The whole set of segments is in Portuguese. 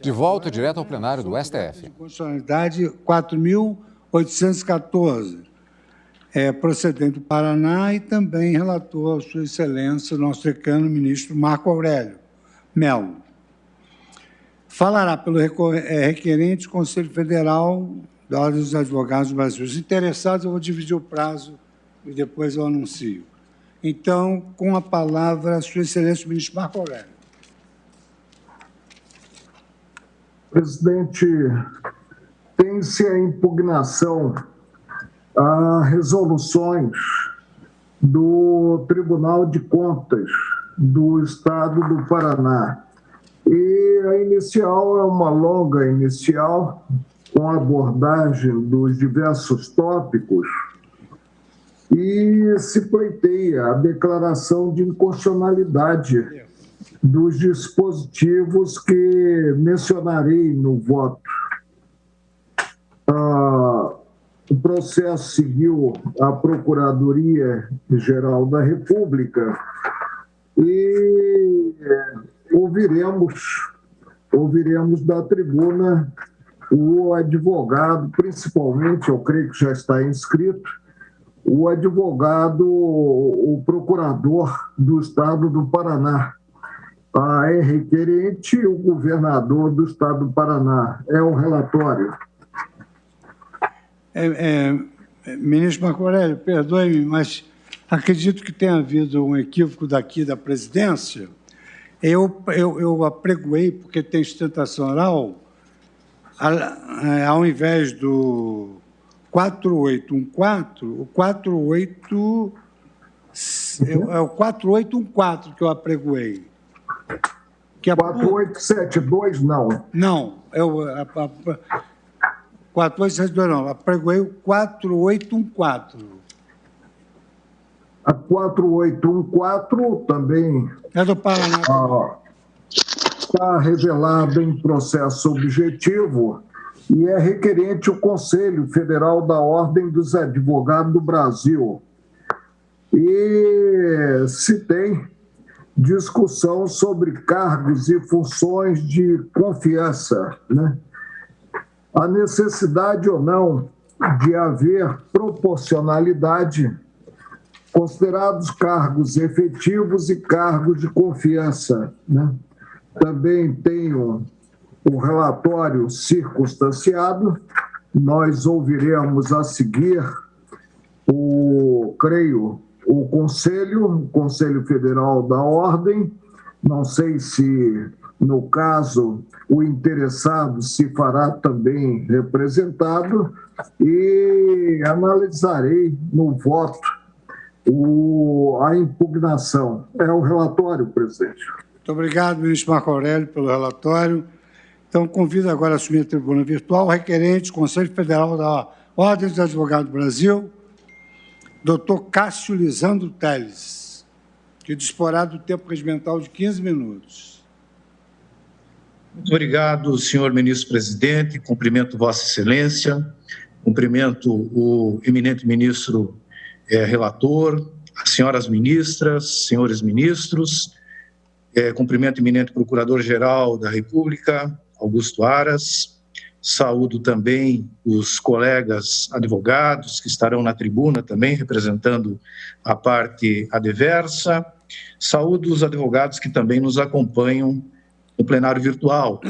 De volta direto ao plenário do STF. Constitucionalidade 4.814, procedente do Paraná, e também relator, Sua Excelência, nosso decano, ministro Marco Aurélio Melo. Falará pelo requerente Conselho Federal da Ordem dos Advogados do Brasil. Os interessados, eu vou dividir o prazo e depois eu anuncio. Então, com a palavra, Sua Excelência, o ministro Marco Aurélio. Presidente, tem-se a impugnação a resoluções do Tribunal de Contas do Estado do Paraná. E a inicial é uma longa inicial, com abordagem dos diversos tópicos, e se pleiteia a declaração de inconstitucionalidade dos dispositivos que mencionarei no voto. O processo seguiu a Procuradoria-Geral da República e ouviremos da tribuna o advogado, principalmente, eu creio que já está inscrito, o advogado, o procurador do Estado do Paraná. É requerente o governador do Estado do Paraná. É o relatório. Ministro Marco Aurélio, perdoe-me, mas acredito que tenha havido um equívoco daqui da presidência. Eu apregoei, porque tem sustentação oral, ao invés do 4814, o 4814 que eu apregoei. Que 4872, não. Não, 4872 não, apregoei o 4814. A 4814 também É do Paraná. Está revelada em processo objetivo e é requerente o Conselho Federal da Ordem dos Advogados do Brasil. E se tem discussão sobre cargos e funções de confiança, né? A necessidade ou não de haver proporcionalidade, considerados cargos efetivos e cargos de confiança, né? Também tenho o relatório circunstanciado, nós ouviremos a seguir o Conselho Federal da Ordem, não sei se, no caso, o interessado se fará também representado, e analisarei no voto a impugnação. É o relatório, presidente. Muito obrigado, ministro Marco Aurélio, pelo relatório. Então, convido agora a assumir a tribuna virtual o requerente Conselho Federal da Ordem dos Advogados do Brasil, doutor Cássio Lisandro Teles, que disporá do tempo regimental de 15 minutos. Muito obrigado, senhor ministro-presidente. Cumprimento Vossa Excelência, cumprimento o eminente ministro relator, as senhoras ministras, senhores ministros, cumprimento o eminente procurador-geral da República, Augusto Aras, saúdo também os colegas advogados que estarão na tribuna também representando a parte adversa, saúdo os advogados que também nos acompanham no plenário virtual.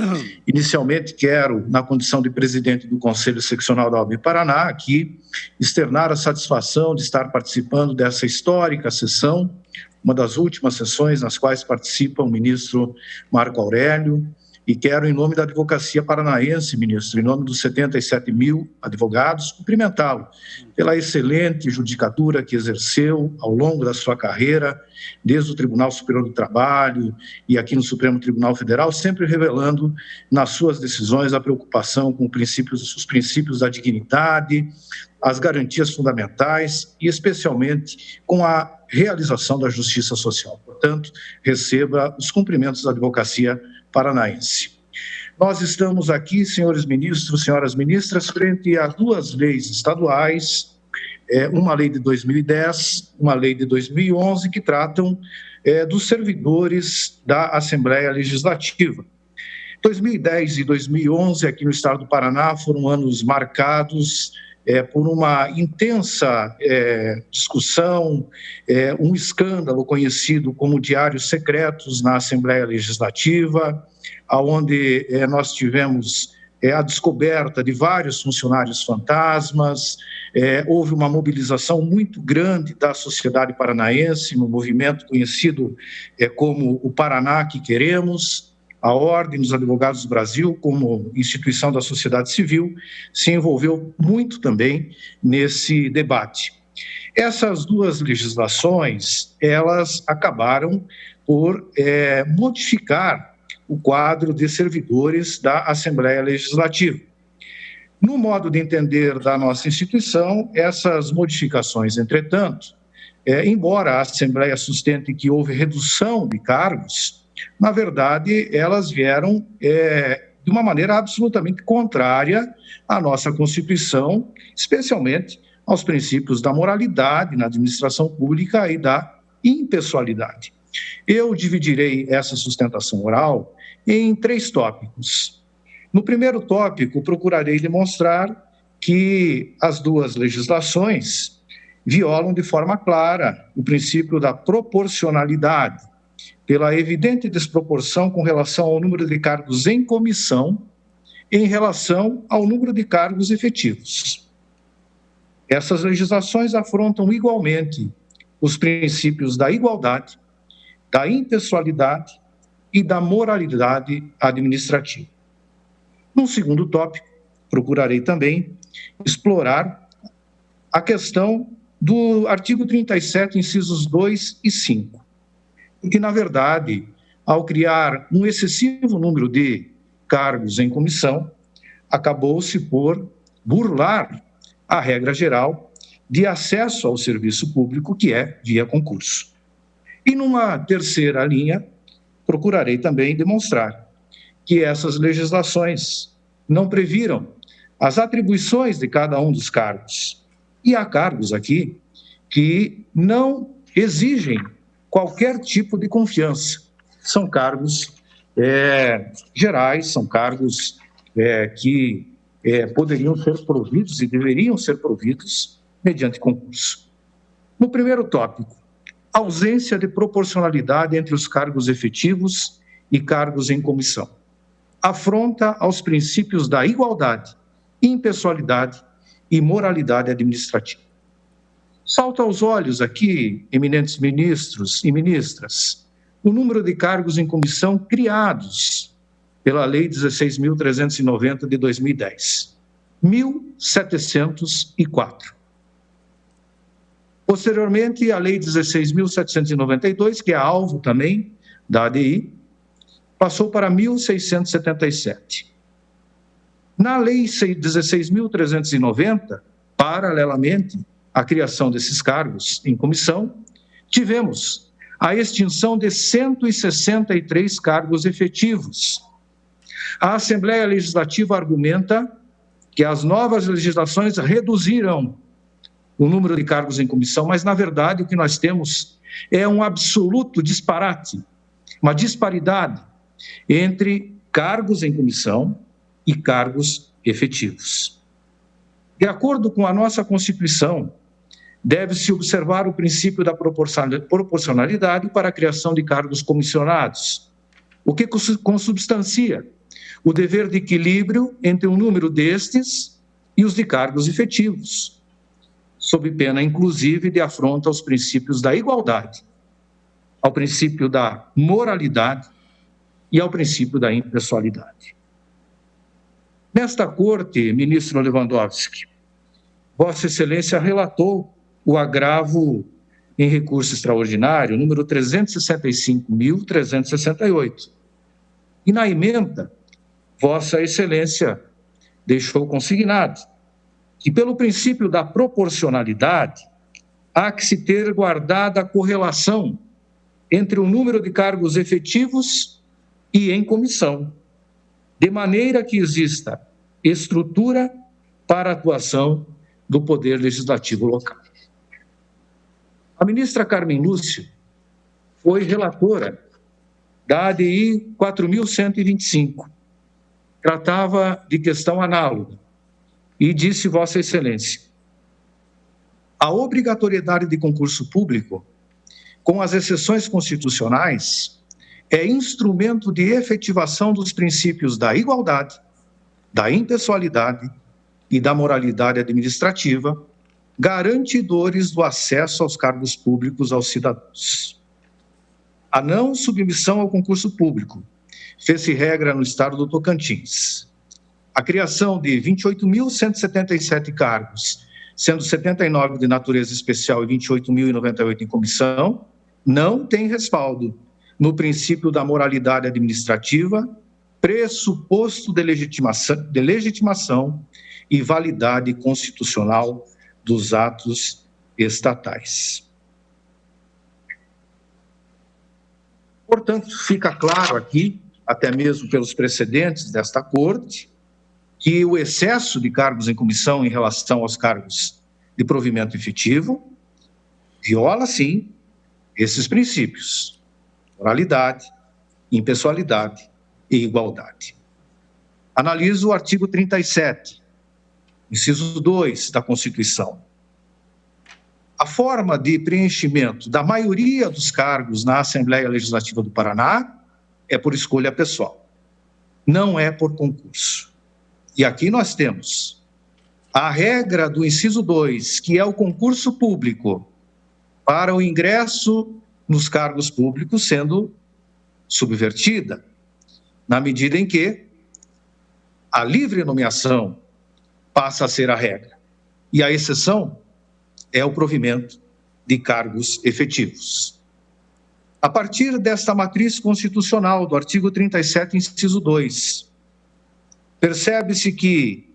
Inicialmente, quero, na condição de presidente do Conselho Seccional da OAB Paraná, aqui, externar a satisfação de estar participando dessa histórica sessão, uma das últimas sessões nas quais participa o ministro Marco Aurélio, e quero, em nome da advocacia paranaense, ministro, em nome dos 77 mil advogados, cumprimentá-lo pela excelente judicatura que exerceu ao longo da sua carreira, desde o Tribunal Superior do Trabalho e aqui no Supremo Tribunal Federal, sempre revelando nas suas decisões a preocupação com os princípios da dignidade, as garantias fundamentais e, especialmente, com a realização da justiça social. Portanto, receba os cumprimentos da advocacia paranaense. Nós estamos aqui, senhores ministros, senhoras ministras, frente a duas leis estaduais, uma lei de 2010, uma lei de 2011, que tratam dos servidores da Assembleia Legislativa. 2010 e 2011, aqui no estado do Paraná, foram anos marcados por uma intensa discussão, um escândalo conhecido como Diários Secretos na Assembleia Legislativa, onde nós tivemos a descoberta de vários funcionários fantasmas, houve uma mobilização muito grande da sociedade paranaense, no movimento conhecido como o Paraná que Queremos. A Ordem dos Advogados do Brasil, como instituição da sociedade civil, se envolveu muito também nesse debate. Essas duas legislações, elas acabaram por modificar o quadro de servidores da Assembleia Legislativa. No modo de entender da nossa instituição, essas modificações, entretanto, embora a Assembleia sustente que houve redução de cargos, na verdade, elas vieram de uma maneira absolutamente contrária à nossa Constituição, especialmente aos princípios da moralidade na administração pública e da impessoalidade. Eu dividirei essa sustentação oral em 3 tópicos. No primeiro tópico, procurarei demonstrar que as duas legislações violam de forma clara o princípio da proporcionalidade, pela evidente desproporção com relação ao número de cargos em comissão em relação ao número de cargos efetivos. Essas legislações afrontam igualmente os princípios da igualdade, da impessoalidade e da moralidade administrativa. No segundo tópico, procurarei também explorar a questão do artigo 37, incisos 2 e 5. Que, na verdade, ao criar um excessivo número de cargos em comissão, acabou-se por burlar a regra geral de acesso ao serviço público, que é via concurso. E numa terceira linha, procurarei também demonstrar que essas legislações não previram as atribuições de cada um dos cargos. E há cargos aqui que não exigem qualquer tipo de confiança. São cargos gerais, são cargos que poderiam ser providos e deveriam ser providos mediante concurso. No primeiro tópico, ausência de proporcionalidade entre os cargos efetivos e cargos em comissão. Afronta aos princípios da igualdade, impessoalidade e moralidade administrativa. Salta aos olhos aqui, eminentes ministros e ministras, o número de cargos em comissão criados pela Lei 16.390 de 2010. 1.704. Posteriormente, a Lei 16.792, que é alvo também da ADI, passou para 1.677. Na Lei 16.390, paralelamente à criação desses cargos em comissão, tivemos a extinção de 163 cargos efetivos. A Assembleia Legislativa argumenta que as novas legislações reduziram o número de cargos em comissão, mas, na verdade, o que nós temos é um absoluto disparate, uma disparidade entre cargos em comissão e cargos efetivos. De acordo com a nossa Constituição, deve-se observar o princípio da proporcionalidade para a criação de cargos comissionados, o que consubstancia o dever de equilíbrio entre o número destes e os de cargos efetivos, sob pena, inclusive, de afronta aos princípios da igualdade, ao princípio da moralidade e ao princípio da impessoalidade. Nesta corte, ministro Lewandowski, Vossa Excelência relatou o agravo em recurso extraordinário, número 365.368. E na emenda, Vossa Excelência deixou consignado que, pelo princípio da proporcionalidade, há que se ter guardada a correlação entre o número de cargos efetivos e em comissão, de maneira que exista estrutura para a atuação do Poder Legislativo local. A ministra Carmen Lúcia foi relatora da ADI 4.125 tratava de questão análoga e disse Vossa Excelência: a obrigatoriedade de concurso público, com as exceções constitucionais, é instrumento de efetivação dos princípios da igualdade, da impessoalidade e da moralidade administrativa, garantidores do acesso aos cargos públicos aos cidadãos. A não submissão ao concurso público fez-se regra no estado do Tocantins. A criação de 28.177 cargos, sendo 79 de natureza especial e 28.098 em comissão, não tem respaldo no princípio da moralidade administrativa, pressuposto de legitimação e validade constitucional dos atos estatais. Portanto, fica claro aqui, até mesmo pelos precedentes desta Corte, que o excesso de cargos em comissão em relação aos cargos de provimento efetivo viola, sim, esses princípios: moralidade, impessoalidade e igualdade. Analiso o artigo 37, inciso 2 da Constituição. A forma de preenchimento da maioria dos cargos na Assembleia Legislativa do Paraná é por escolha pessoal, não é por concurso. E aqui nós temos a regra do inciso 2, que é o concurso público para o ingresso nos cargos públicos, sendo subvertida, na medida em que a livre nomeação passa a ser a regra e a exceção é o provimento de cargos efetivos. A partir desta matriz constitucional do artigo 37, inciso 2, percebe-se que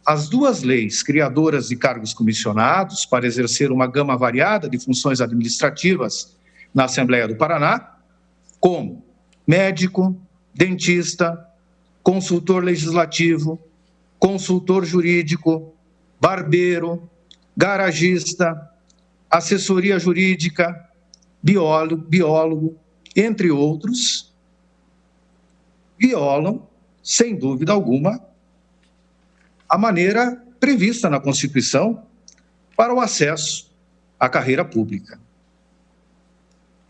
as duas leis criadoras de cargos comissionados para exercer uma gama variada de funções administrativas na Assembleia do Paraná, como médico, dentista, consultor legislativo, consultor jurídico, barbeiro, garagista, assessoria jurídica, biólogo, entre outros, violam, sem dúvida alguma, a maneira prevista na Constituição para o acesso à carreira pública.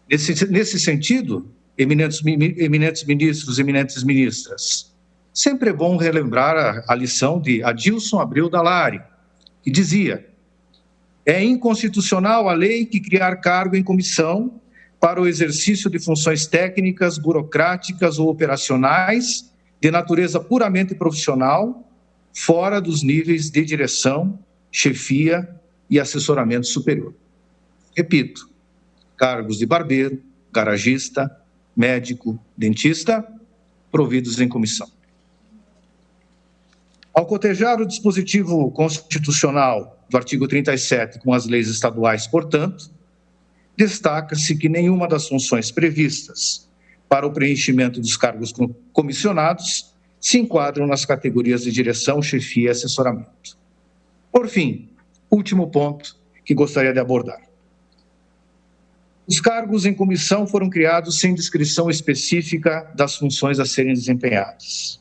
Nesse sentido, eminentes ministros, eminentes ministras, sempre é bom relembrar a lição de Adilson Abreu Dallari, que dizia: é inconstitucional a lei que criar cargo em comissão para o exercício de funções técnicas, burocráticas ou operacionais de natureza puramente profissional, fora dos níveis de direção, chefia e assessoramento superior. Repito, cargos de barbeiro, garagista, médico, dentista, providos em comissão. Ao cotejar o dispositivo constitucional do artigo 37 com as leis estaduais, portanto, destaca-se que nenhuma das funções previstas para o preenchimento dos cargos comissionados se enquadram nas categorias de direção, chefia e assessoramento. Por fim, último ponto que gostaria de abordar. Os cargos em comissão foram criados sem descrição específica das funções a serem desempenhadas.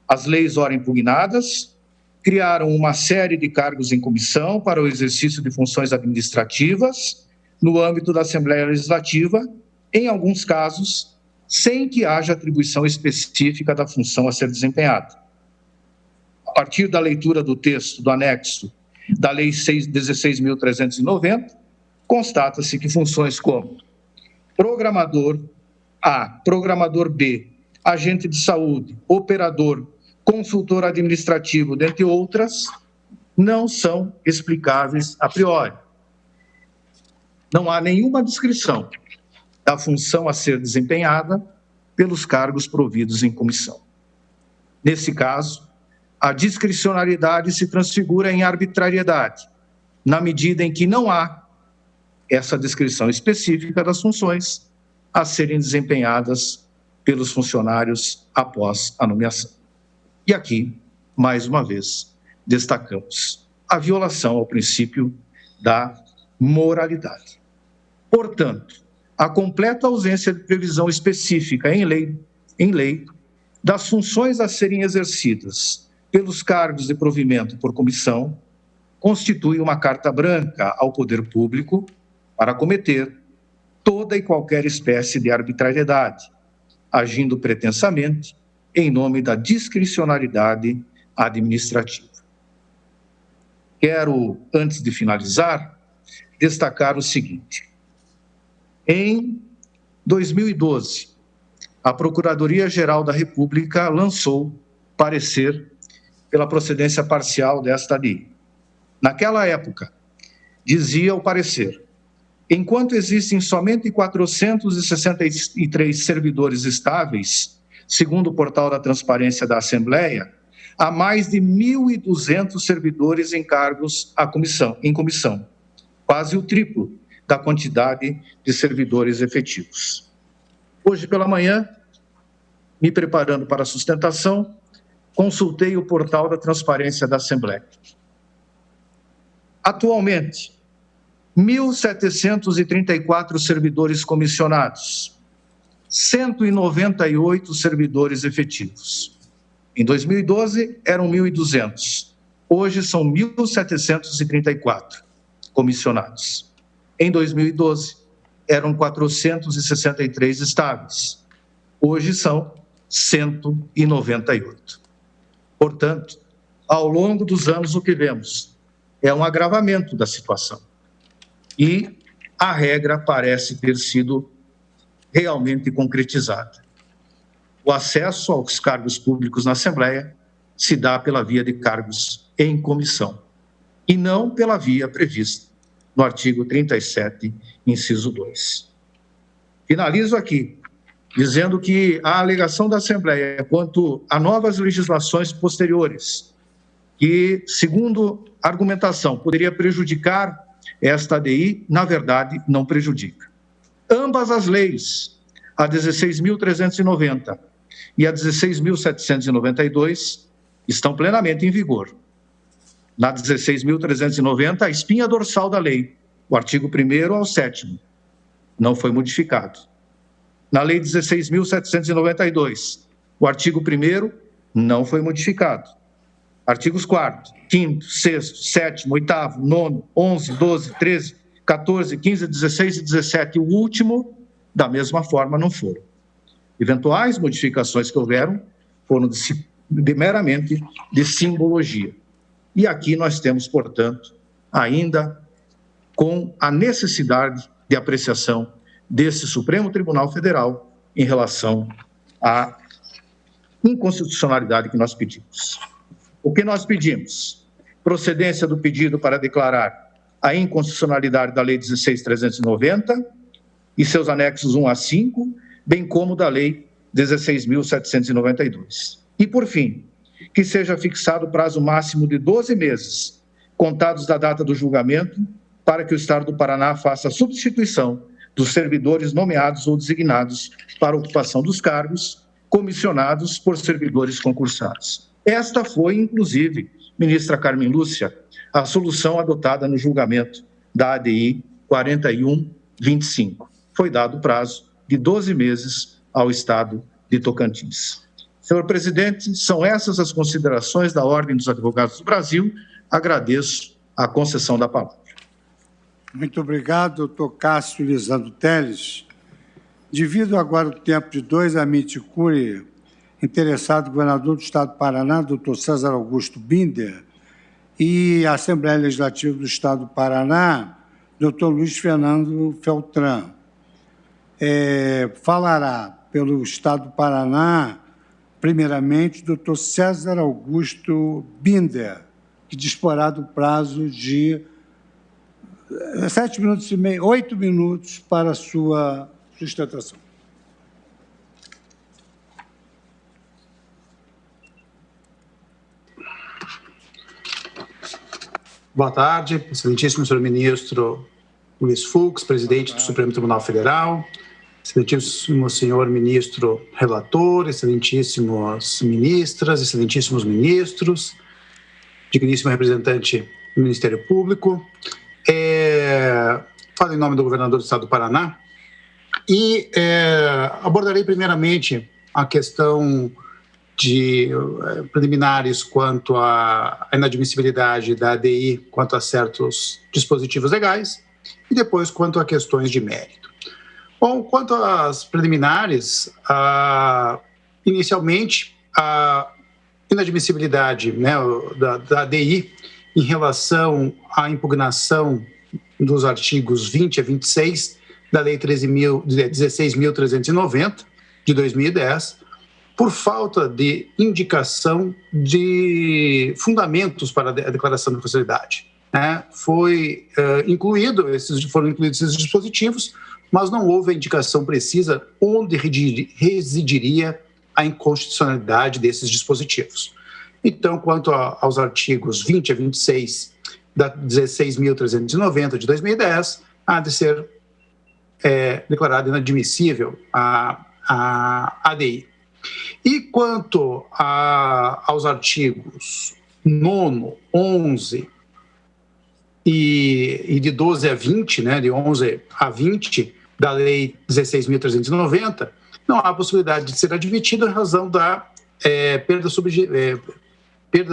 As leis ora impugnadas criaram uma série de cargos em comissão para o exercício de funções administrativas no âmbito da Assembleia Legislativa, em alguns casos, sem que haja atribuição específica da função a ser desempenhada. A partir da leitura do texto do anexo da Lei 16.390, constata-se que funções como programador A, programador B, agente de saúde, operador, consultor administrativo, dentre outras, não são explicáveis a priori. Não há nenhuma descrição da função a ser desempenhada pelos cargos providos em comissão. Nesse caso, a discricionariedade se transfigura em arbitrariedade, na medida em que não há essa descrição específica das funções a serem desempenhadas pelos funcionários após a nomeação. E aqui, mais uma vez, destacamos a violação ao princípio da moralidade. Portanto, a completa ausência de previsão específica em lei das funções a serem exercidas pelos cargos de provimento por comissão, constitui uma carta branca ao poder público para cometer toda e qualquer espécie de arbitrariedade, agindo pretensamente em nome da discricionariedade administrativa. Quero, antes de finalizar, destacar o seguinte. Em 2012, a Procuradoria-Geral da República lançou parecer pela procedência parcial desta lei. Naquela época, dizia o parecer: enquanto existem somente 463 servidores estáveis, segundo o portal da Transparência da Assembleia, há mais de 1.200 servidores em cargos em comissão, quase o triplo da quantidade de servidores efetivos. Hoje pela manhã, me preparando para a sustentação, consultei o portal da Transparência da Assembleia. Atualmente, 1.734 servidores comissionados, 198 servidores efetivos. Em 2012, eram 1.200. Hoje são 1.734 comissionados. Em 2012, eram 463 estáveis. Hoje são 198. Portanto, ao longo dos anos, o que vemos é um agravamento da situação. E a regra parece ter sido realmente concretizada. O acesso aos cargos públicos na Assembleia se dá pela via de cargos em comissão, e não pela via prevista no artigo 37, inciso 2. Finalizo aqui, dizendo que a alegação da Assembleia quanto a novas legislações posteriores, que, segundo a argumentação, poderia prejudicar esta ADI, na verdade, não prejudica. Ambas as leis, a 16.390 e a 16.792, estão plenamente em vigor. Na 16.390, a espinha dorsal da lei, o artigo 1º ao 7º, não foi modificado. Na lei 16.792, o artigo 1º não foi modificado. Artigos 4º, 5º, 6º, 7º, 8º, 9º, 11, 12, 13, 14, 15, 16 e 17, e o último, da mesma forma, não foram. Eventuais modificações que houveram foram meramente de simbologia. E aqui nós temos, portanto, ainda com a necessidade de apreciação desse Supremo Tribunal Federal em relação à inconstitucionalidade que nós pedimos. O que nós pedimos? Procedência do pedido para declarar a inconstitucionalidade da Lei 16.390 e seus anexos 1 a 5, bem como da Lei 16.792. E, por fim, que seja fixado o prazo máximo de 12 meses, contados da data do julgamento, para que o Estado do Paraná faça a substituição dos servidores nomeados ou designados para ocupação dos cargos comissionados por servidores concursados. Esta foi, inclusive, ministra Carmen Lúcia, a solução adotada no julgamento da ADI 4125. Foi dado prazo de 12 meses ao Estado de Tocantins. Senhor presidente, são essas as considerações da Ordem dos Advogados do Brasil. Agradeço a concessão da palavra. Muito obrigado, doutor Cássio Lisandro Teles. Devido agora ao tempo de 2, amite curi, interessado governador do Estado do Paraná, doutor César Augusto Binder, e a Assembleia Legislativa do Estado do Paraná, doutor Luiz Fernando Feltran. Falará pelo Estado do Paraná, primeiramente, doutor César Augusto Binder, que disporá do prazo de 7 minutos e meio, 8 minutos para a sua sustentação. Boa tarde, excelentíssimo senhor ministro Luiz Fux, presidente do Supremo Tribunal Federal, excelentíssimo senhor ministro relator, excelentíssimas ministras, excelentíssimos ministros, digníssimo representante do Ministério Público. Falo em nome do governador do Estado do Paraná e abordarei primeiramente a questão preliminares quanto à inadmissibilidade da ADI quanto a certos dispositivos legais e depois quanto a questões de mérito. Bom, quanto às preliminares, inicialmente, a inadmissibilidade, né, da ADI em relação à impugnação dos artigos 20 a 26 da Lei 16.390, de 2010, por falta de indicação de fundamentos para a declaração de constitucionalidade. Né? Foram incluídos esses dispositivos, mas não houve a indicação precisa onde residiria a inconstitucionalidade desses dispositivos. Então, quanto aos artigos 20 a 26 da 16.390 de 2010, há de ser declarada inadmissível a ADI. E quanto aos artigos 9, 11 e de 12 a 20, né, de 11 a 20 da Lei 16.390, não há possibilidade de ser admitido em razão da perda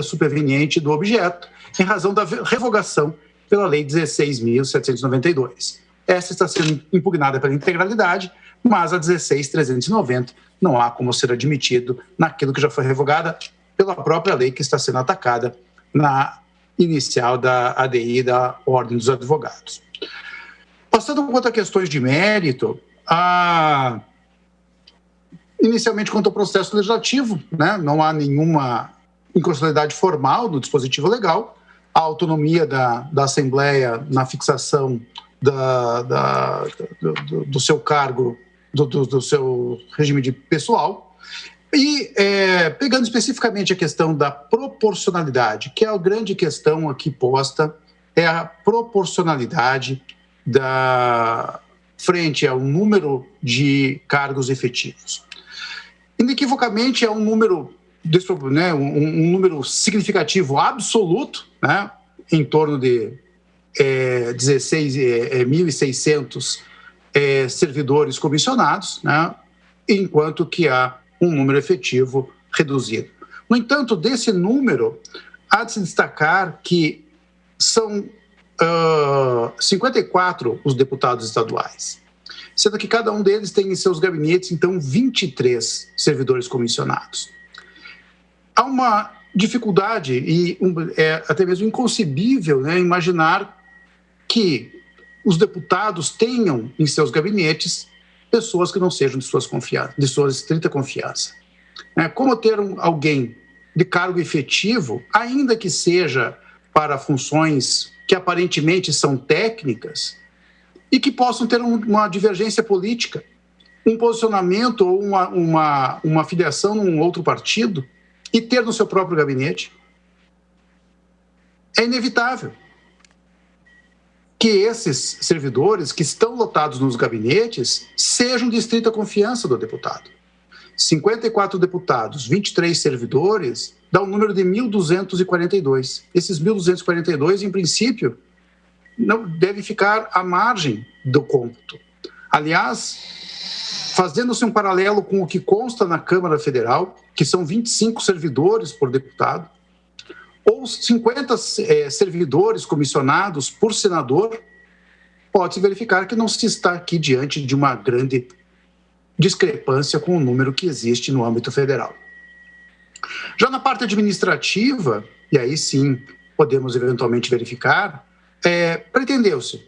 superveniente do objeto, em razão da revogação pela Lei 16.792. Essa está sendo impugnada pela integralidade, mas a 16.390 não há como ser admitido naquilo que já foi revogada pela própria lei que está sendo atacada na inicial da ADI da Ordem dos Advogados. Passando quanto a questões de mérito, inicialmente quanto ao processo legislativo, né, não há nenhuma inconstitucionalidade formal do dispositivo legal, a autonomia da Assembleia na fixação do seu cargo, do seu regime de pessoal, e pegando especificamente a questão da proporcionalidade, que é a grande questão aqui posta, é a proporcionalidade frente ao número de cargos efetivos. Inequivocamente é um número, né, um número significativo absoluto, né, em torno de 1.600 servidores comissionados, né, enquanto que há um número efetivo reduzido. No entanto, desse número, há de se destacar que são 54 os deputados estaduais, sendo que cada um deles tem em seus gabinetes, então, 23 servidores comissionados. Há uma dificuldade e até mesmo inconcebível, né, imaginar que os deputados tenham em seus gabinetes pessoas que não sejam de sua estrita confiança. Como ter alguém de cargo efetivo, ainda que seja para funções que aparentemente são técnicas e que possam ter uma divergência política, um posicionamento ou uma filiação num outro partido e ter no seu próprio gabinete? É inevitável que esses servidores que estão lotados nos gabinetes sejam de estrita confiança do deputado. 54 deputados, 23 servidores, dá um número de 1.242. Esses 1.242, em princípio, não devem ficar à margem do cômputo. Aliás, fazendo-se um paralelo com o que consta na Câmara Federal, que são 25 servidores por deputado, ou 50 servidores comissionados por senador, pode-se verificar que não se está aqui diante de uma grande discrepância com o número que existe no âmbito federal. Já na parte administrativa, e aí sim podemos eventualmente verificar, pretendeu-se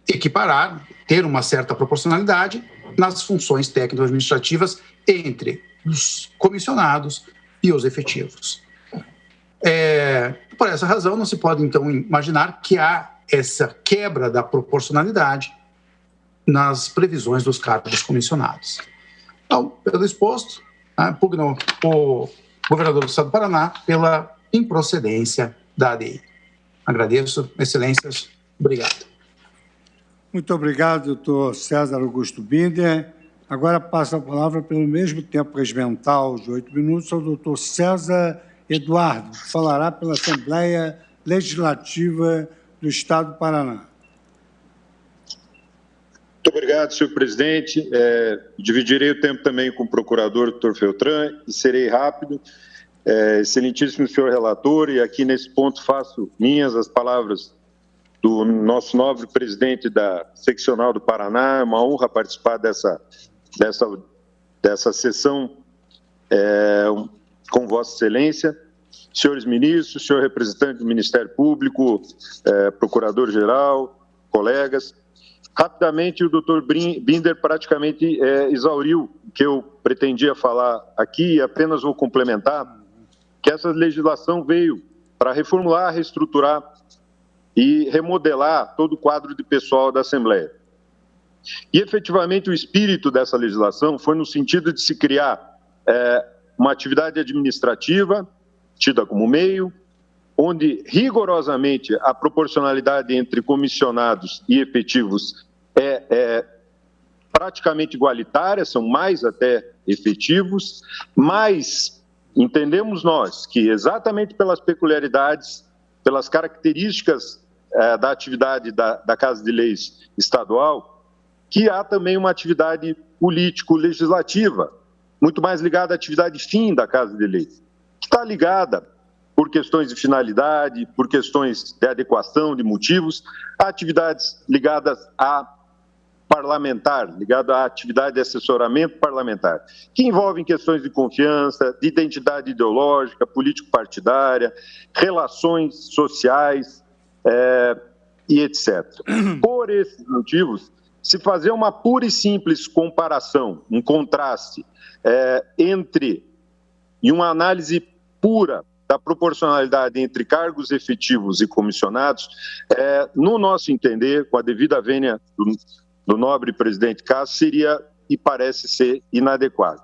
equiparar, ter uma certa proporcionalidade nas funções técnico-administrativas entre os comissionados e os efetivos. Por essa razão, não se pode, então, imaginar que há essa quebra da proporcionalidade nas previsões dos cargos comissionados. Então, pelo exposto, pugna o governador do Estado do Paraná pela improcedência da ADI. Agradeço, excelências. Obrigado. Muito obrigado, doutor César Augusto Binder. Agora passo a palavra, pelo mesmo tempo regimental de 8 minutos, ao doutor César Eduardo, que falará pela Assembleia Legislativa do Estado do Paraná. Muito obrigado. obrigado, senhor presidente. Dividirei o tempo também com o procurador, doutor Feltran, e serei rápido. Excelentíssimo senhor relator, e aqui nesse ponto faço minhas as palavras do nosso nobre presidente da seccional do Paraná. É uma honra participar dessa sessão com Vossa Excelência. Senhores ministros, senhor representante do Ministério Público, procurador-geral, colegas. Rapidamente, o doutor Binder praticamente exauriu o que eu pretendia falar aqui, e apenas vou complementar que essa legislação veio para reformular, reestruturar e remodelar todo o quadro de pessoal da Assembleia. E, efetivamente, o espírito dessa legislação foi no sentido de se criar uma atividade administrativa, tida como meio, onde rigorosamente a proporcionalidade entre comissionados e efetivos é praticamente igualitária, são mais até efetivos, mas entendemos nós que exatamente pelas peculiaridades, pelas características da atividade da Casa de Leis estadual, que há também uma atividade político-legislativa, muito mais ligada à atividade fim da Casa de Leis, que está ligada, por questões de finalidade, por questões de adequação, de motivos, a atividades ligadas a parlamentar, ligado à atividade de assessoramento parlamentar, que envolvem questões de confiança, de identidade ideológica, político-partidária, relações sociais e etc. Por esses motivos, se fazer uma pura e simples comparação, um contraste e uma análise pura da proporcionalidade entre cargos efetivos e comissionados, no nosso entender, com a devida vênia do nobre presidente Cássio, seria e parece ser inadequado.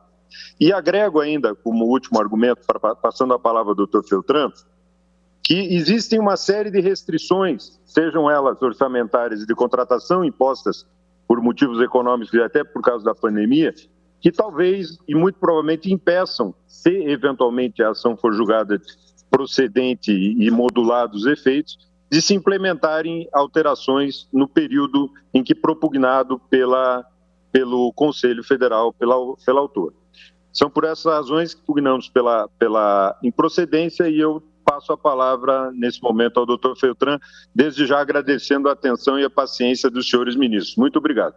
E agrego ainda, como último argumento, passando a palavra ao doutor Feltran, que existem uma série de restrições, sejam elas orçamentárias e de contratação, impostas por motivos econômicos e até por causa da pandemia, que talvez e muito provavelmente impeçam, se eventualmente a ação for julgada procedente e modulados os efeitos, de se implementarem alterações no período em que propugnado pelo Conselho Federal, pela autora. São por essas razões que pugnamos pela improcedência, e eu passo a palavra nesse momento ao doutor Feltran, desde já agradecendo a atenção e a paciência dos senhores ministros. Muito obrigado.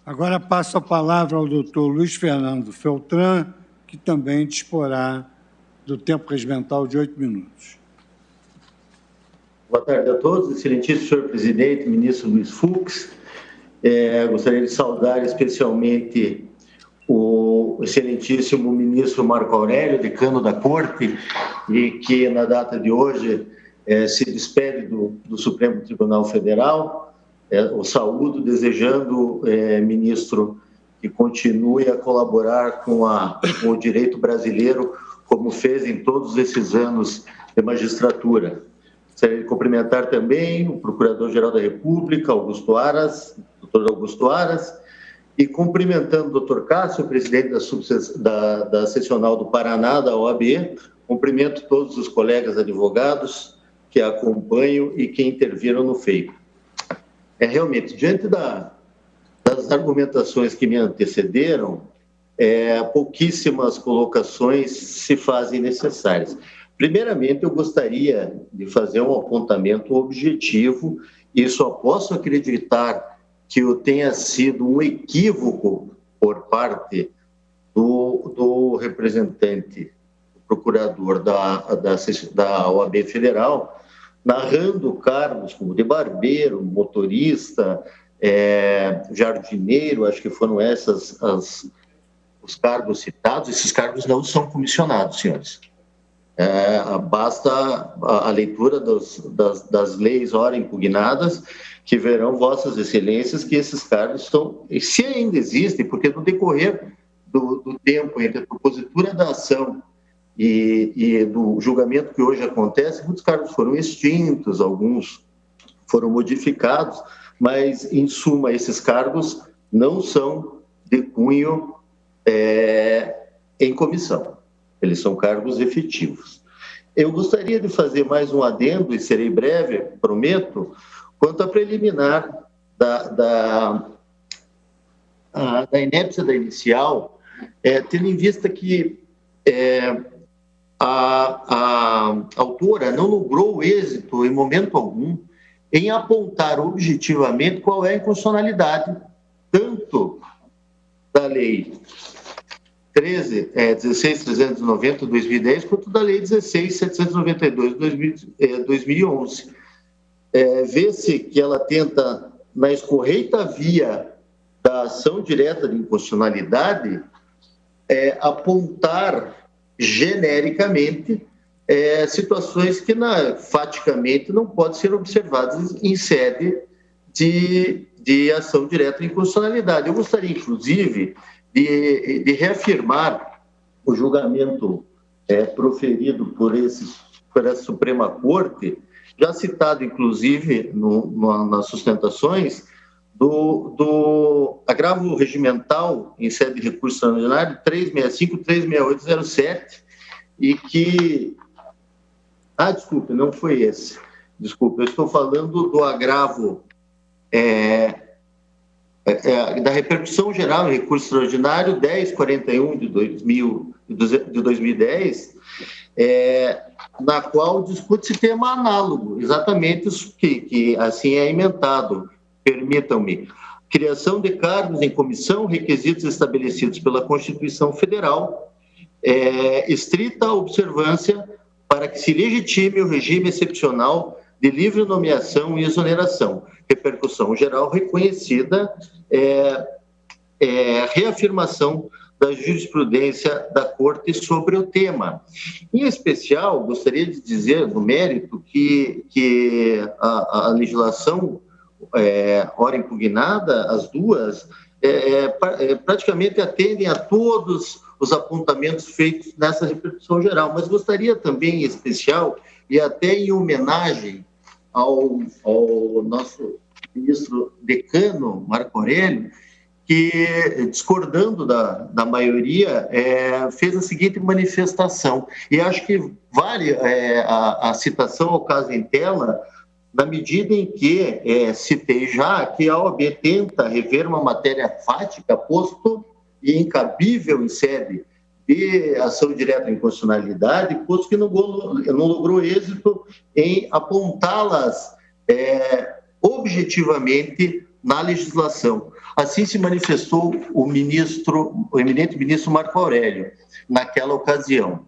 Agora passo a palavra ao doutor Luiz Fernando Feltran, que também disporá do tempo regimental de 8 minutos. Boa tarde a todos, excelentíssimo senhor presidente, ministro Luiz Fux. Gostaria de saudar especialmente o excelentíssimo ministro Marco Aurélio, decano da Corte, e que na data de hoje se despede do Supremo Tribunal Federal. O saúdo, desejando, ministro, que continue a colaborar com o direito brasileiro, como fez em todos esses anos de magistratura. Gostaria de cumprimentar também o Procurador-Geral da República, doutor Augusto Aras, e cumprimentando o doutor Cássio, presidente da Seccional do Paraná, da OAB, cumprimento todos os colegas advogados que acompanham e que interviram no feito. Realmente, diante das argumentações que me antecederam, pouquíssimas colocações se fazem necessárias. Primeiramente, eu gostaria de fazer um apontamento objetivo, e só posso acreditar que tenha sido um equívoco por parte do representante, do procurador da OAB Federal, narrando cargos como de barbeiro, motorista, jardineiro, acho que foram os cargos citados. Esses cargos não são comissionados, senhores. Basta a leitura das leis ora impugnadas, que verão vossas excelências que esses cargos estão, se ainda existem, porque no decorrer do tempo entre a propositura da ação e do julgamento que hoje acontece, muitos cargos foram extintos, alguns foram modificados, mas, em suma, esses cargos não são de cunho em comissão. Eles são cargos efetivos. Eu gostaria de fazer mais um adendo, e serei breve, prometo, quanto à preliminar da inépcia da inicial, tendo em vista que a autora não logrou êxito em momento algum em apontar objetivamente qual é a inconstitucionalidade tanto da lei 16.390 de 2010 quanto da lei 16.792 de 2011. Vê-se que ela tenta, na escorreita via da ação direta de inconstitucionalidade, apontar genericamente situações que faticamente não podem ser observadas em sede de ação direta de inconstitucionalidade. Eu gostaria, inclusive, de reafirmar o julgamento proferido por essa Suprema Corte, já citado, inclusive, nas sustentações, do agravo regimental em sede de recurso extraordinário 365-36807, e que... desculpe, não foi esse. Desculpe, eu estou falando do agravo da repercussão geral em recurso extraordinário 1041 de 2010, na qual discute-se tema análogo, exatamente isso que assim é emendado. Permitam-me. Criação de cargos em comissão, requisitos estabelecidos pela Constituição Federal, estrita observância para que se legitime o regime excepcional de livre nomeação e exoneração. Repercussão geral reconhecida, reafirmação da jurisprudência da Corte sobre o tema. Em especial, gostaria de dizer, no mérito, que a legislação, ora impugnada, as duas, praticamente atendem a todos os apontamentos feitos nessa repercussão geral, mas gostaria também, em especial, e até em homenagem ao nosso ministro decano, Marco Aurélio, que, discordando da maioria, fez a seguinte manifestação, e acho que vale a citação ao caso em tela, na medida em que citei já que a OAB tenta rever uma matéria fática, posto e incabível em sede de ação direta em inconstitucionalidade, posto que não logrou êxito em apontá-las objetivamente na legislação. Assim se manifestou o eminente ministro Marco Aurélio, naquela ocasião.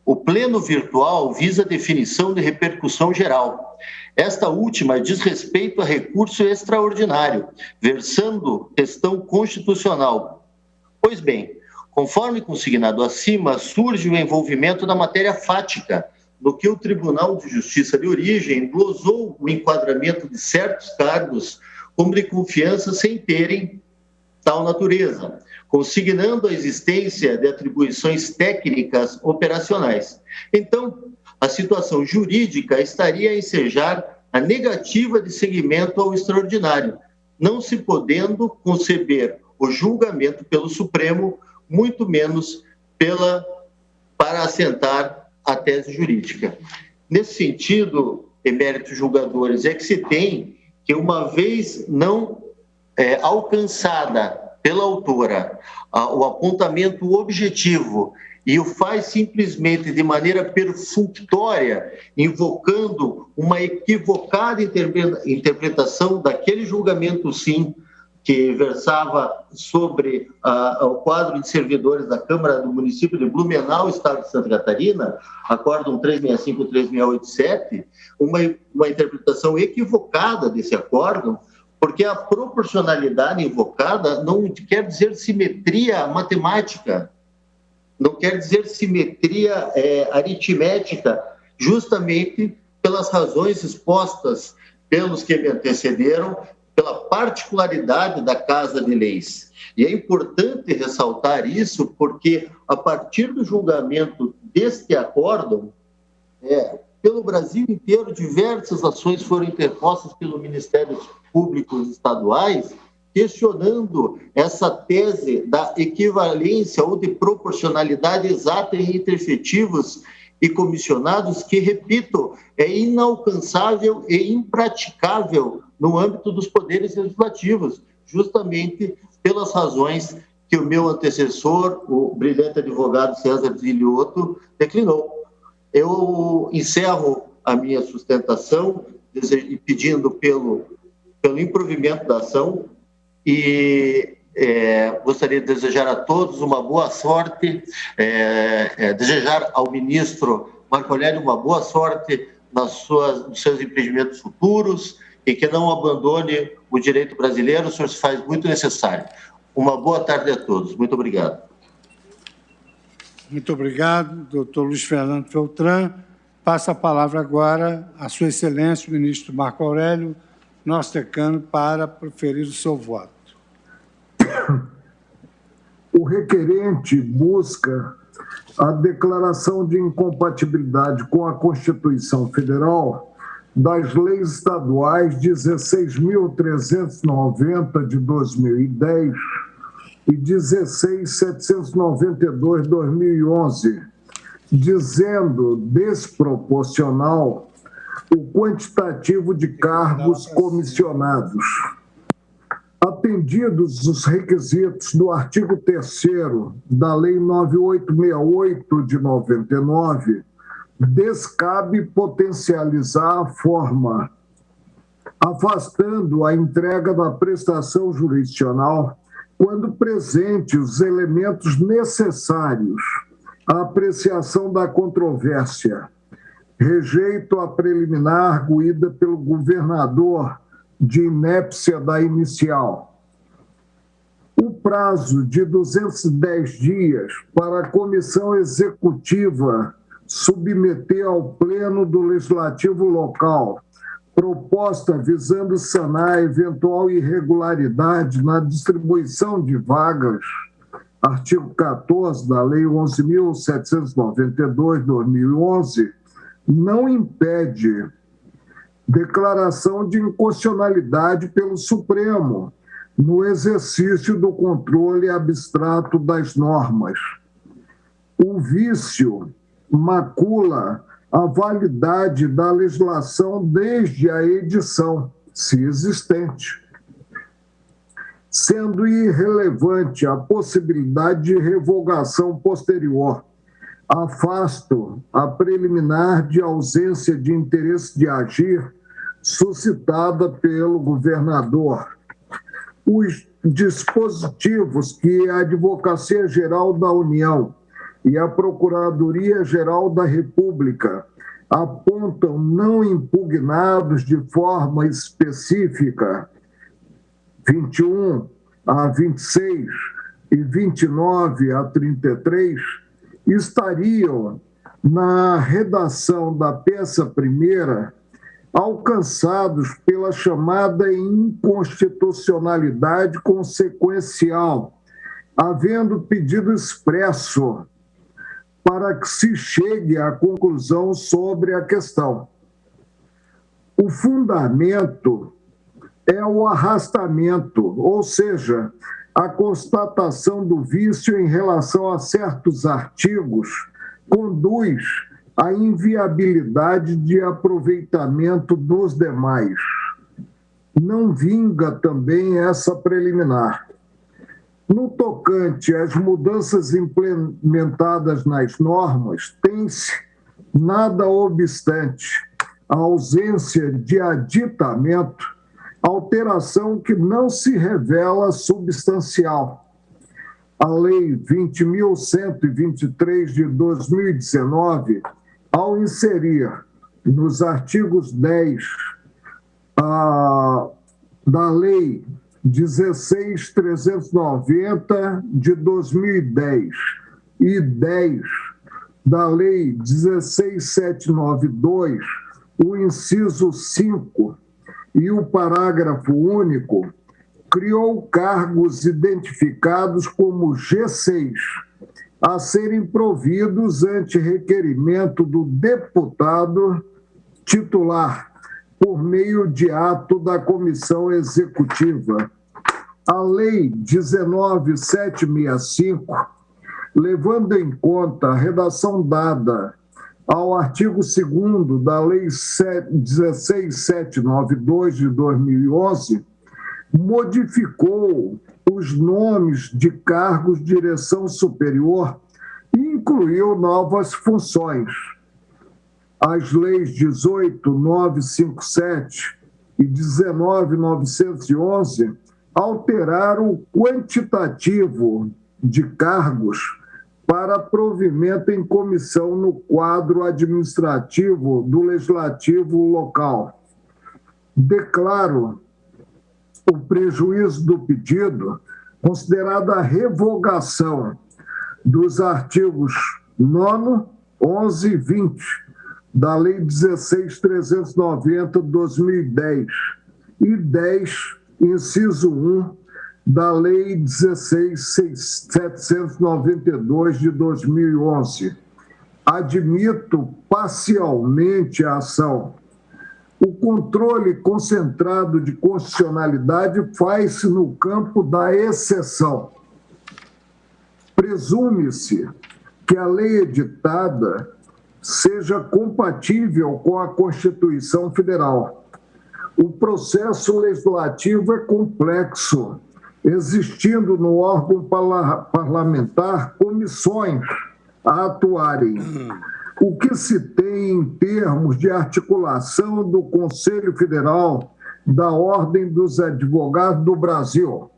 O pleno virtual visa a definição de repercussão geral. Esta última diz respeito a recurso extraordinário, versando questão constitucional. Pois bem, conforme consignado acima, surge o envolvimento da matéria fática, no que o Tribunal de Justiça de origem glosou o enquadramento de certos cargos como de confiança sem terem tal natureza, consignando a existência de atribuições técnicas operacionais. Então, a situação jurídica estaria a ensejar a negativa de seguimento ao extraordinário, não se podendo conceber o julgamento pelo Supremo, muito menos para assentar a tese jurídica. Nesse sentido, eméritos julgadores, é que se tem que, uma vez não alcançada pela autora o apontamento objetivo e o faz simplesmente de maneira perfunctória, invocando uma equivocada interpretação daquele julgamento, sim, que versava sobre o quadro de servidores da Câmara do município de Blumenau, estado de Santa Catarina, acórdão 365-3687, uma interpretação equivocada desse acórdão, porque a proporcionalidade invocada não quer dizer simetria matemática, não quer dizer simetria aritmética, justamente pelas razões expostas pelos que me antecederam, pela particularidade da Casa de Leis. E é importante ressaltar isso porque, a partir do julgamento deste acórdão, pelo Brasil inteiro, diversas ações foram interpostas pelos Ministérios Públicos Estaduais, questionando essa tese da equivalência ou de proporcionalidade exata entre efetivos e comissionados, que, repito, é inalcançável e impraticável no âmbito dos poderes legislativos, justamente pelas razões que o meu antecessor, o brilhante advogado César Zilioto, declinou. Eu encerro a minha sustentação pedindo pelo improvimento da ação e gostaria de desejar a todos uma boa sorte, desejar ao ministro Marco Aurélio uma boa sorte nos seus empreendimentos futuros e que não abandone o direito brasileiro, o senhor se faz muito necessário. Uma boa tarde a todos. Muito obrigado. Muito obrigado, doutor Luiz Fernando Feltran. Passo a palavra agora à Sua Excelência, o ministro Marco Aurélio, nosso decano, para proferir o seu voto. O requerente busca a declaração de incompatibilidade com a Constituição Federal das leis estaduais 16.390 de 2010 e 16.792 de 2011, dizendo desproporcional o quantitativo de cargos comissionados. Atendidos os requisitos do artigo 3º da Lei 9868 de 99, descabe potencializar a forma, afastando a entrega da prestação jurisdicional quando presente os elementos necessários à apreciação da controvérsia. Rejeito a preliminar arguída pelo governador de inépcia da inicial. O prazo de 210 dias para a comissão executiva submeter ao Pleno do Legislativo local proposta visando sanar eventual irregularidade na distribuição de vagas, artigo 14 da Lei 11.792 de 2011, não impede declaração de inconstitucionalidade pelo Supremo no exercício do controle abstrato das normas. O vício macula a validade da legislação desde a edição, se existente, sendo irrelevante a possibilidade de revogação posterior. Afasto a preliminar de ausência de interesse de agir suscitada pelo governador. Os dispositivos que a Advocacia Geral da União e a Procuradoria-Geral da República apontam não impugnados de forma específica, 21 a 26 e 29 a 33, estariam na redação da peça primeira alcançados pela chamada inconstitucionalidade consequencial, havendo pedido expresso para que se chegue à conclusão sobre a questão. O fundamento é o arrastamento, ou seja, a constatação do vício em relação a certos artigos conduz à inviabilidade de aproveitamento dos demais. Não vinga também essa preliminar. No tocante às mudanças implementadas nas normas, tem-se, nada obstante, a ausência de aditamento, alteração que não se revela substancial. A Lei 20.123 de 2019, ao inserir nos artigos 10 da Lei 16.390 de 2010 e 10 da Lei 16.792, o inciso 5 e o parágrafo único, criou cargos identificados como G6, a serem providos ante requerimento do deputado titular, por meio de ato da comissão executiva. A Lei 19.765, levando em conta a redação dada ao artigo 2º da Lei 16.792 de 2011, modificou os nomes de cargos de direção superior e incluiu novas funções. As leis 18.957 e 19.911 alteraram o quantitativo de cargos para provimento em comissão no quadro administrativo do legislativo local. Declaro o prejuízo do pedido, considerada a revogação dos artigos 9º, 11 e 20 da Lei 16.390 de 2010 e 10, inciso 1, da Lei 16.792 de 2011. Admito parcialmente a ação. O controle concentrado de constitucionalidade faz-se no campo da exceção. Presume-se que a lei editada seja compatível com a Constituição Federal. O processo legislativo é complexo, existindo no órgão parlamentar comissões a atuarem. O que se tem em termos de articulação do Conselho Federal da Ordem dos Advogados do Brasil,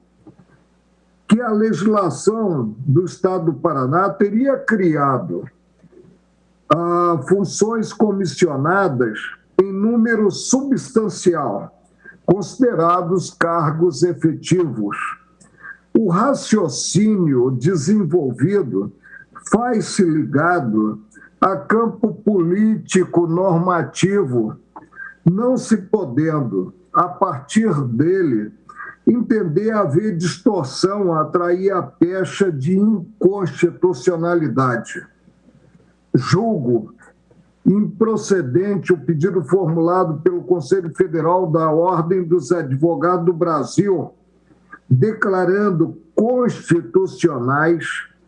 que a legislação do Estado do Paraná teria criado funções comissionadas em número substancial, considerados cargos efetivos. O raciocínio desenvolvido faz-se ligado a campo político normativo, não se podendo, a partir dele, entender haver distorção a atrair a pecha de inconstitucionalidade. Julgo improcedente o pedido formulado pelo Conselho Federal da Ordem dos Advogados do Brasil, declarando constitucionais,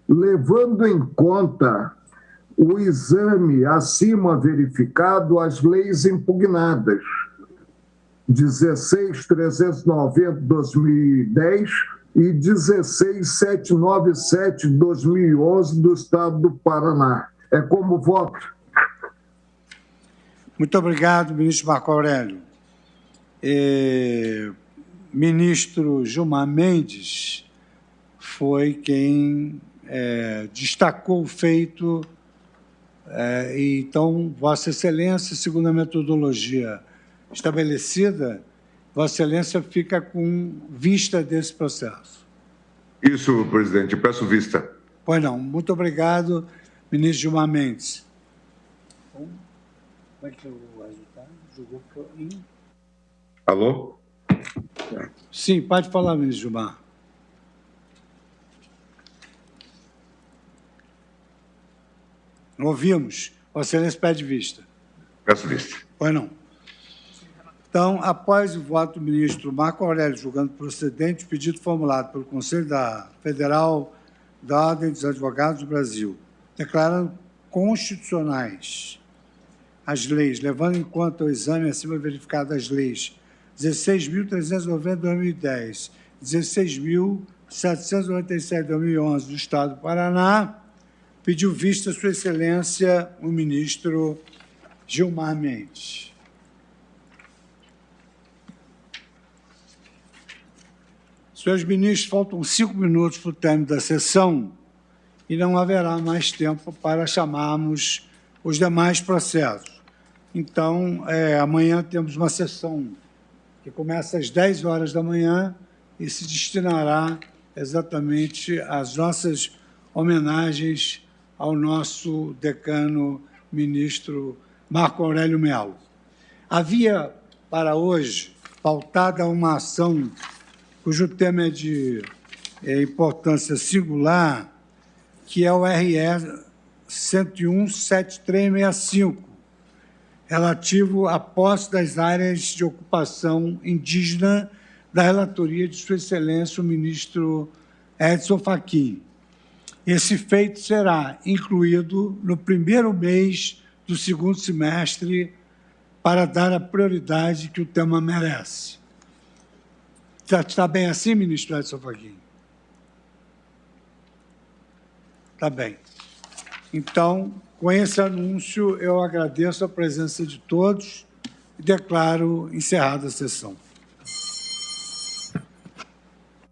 levando em conta o exame acima verificado às leis impugnadas, 16.390 de 2010 e 16.797 de 2011 do Estado do Paraná. É como voto. Muito obrigado, ministro Marco Aurélio. Ministro Gilmar Mendes foi quem destacou o feito. Então, Vossa Excelência, segundo a metodologia estabelecida, Vossa Excelência fica com vista desse processo. Isso, presidente. Peço vista. Pois não. Muito obrigado, ministro Gilmar Mendes. Como é que o resultado? Julgou em... Alô? Sim, pode falar, ministro Gilmar. Ouvimos. Vossa Excelência pede vista. Peço vista. Pois não. Então, após o voto do ministro Marco Aurélio julgando procedente o pedido formulado pelo Conselho Federal da Ordem dos Advogados do Brasil, declarando constitucionais as leis, levando em conta o exame acima verificado das leis 16.390 de 2010, 16.797 de 2011 do Estado do Paraná, pediu vista Sua Excelência o ministro Gilmar Mendes. Senhores ministros, faltam 5 minutos para o término da sessão e não haverá mais tempo para chamarmos os demais processos. Então, amanhã temos uma sessão que começa às 10 horas da manhã e se destinará exatamente às nossas homenagens ao nosso decano, ministro Marco Aurélio Mello. Havia, para hoje, pautada uma ação cujo tema é de importância singular, que é o RE 101-7365, relativo à posse das áreas de ocupação indígena da relatoria de Sua Excelência, o ministro Edson Fachin. Esse feito será incluído no primeiro mês do segundo semestre para dar a prioridade que o tema merece. Está bem assim, ministro Edson Fachin? Está bem. Então, com esse anúncio, eu agradeço a presença de todos e declaro encerrada a sessão.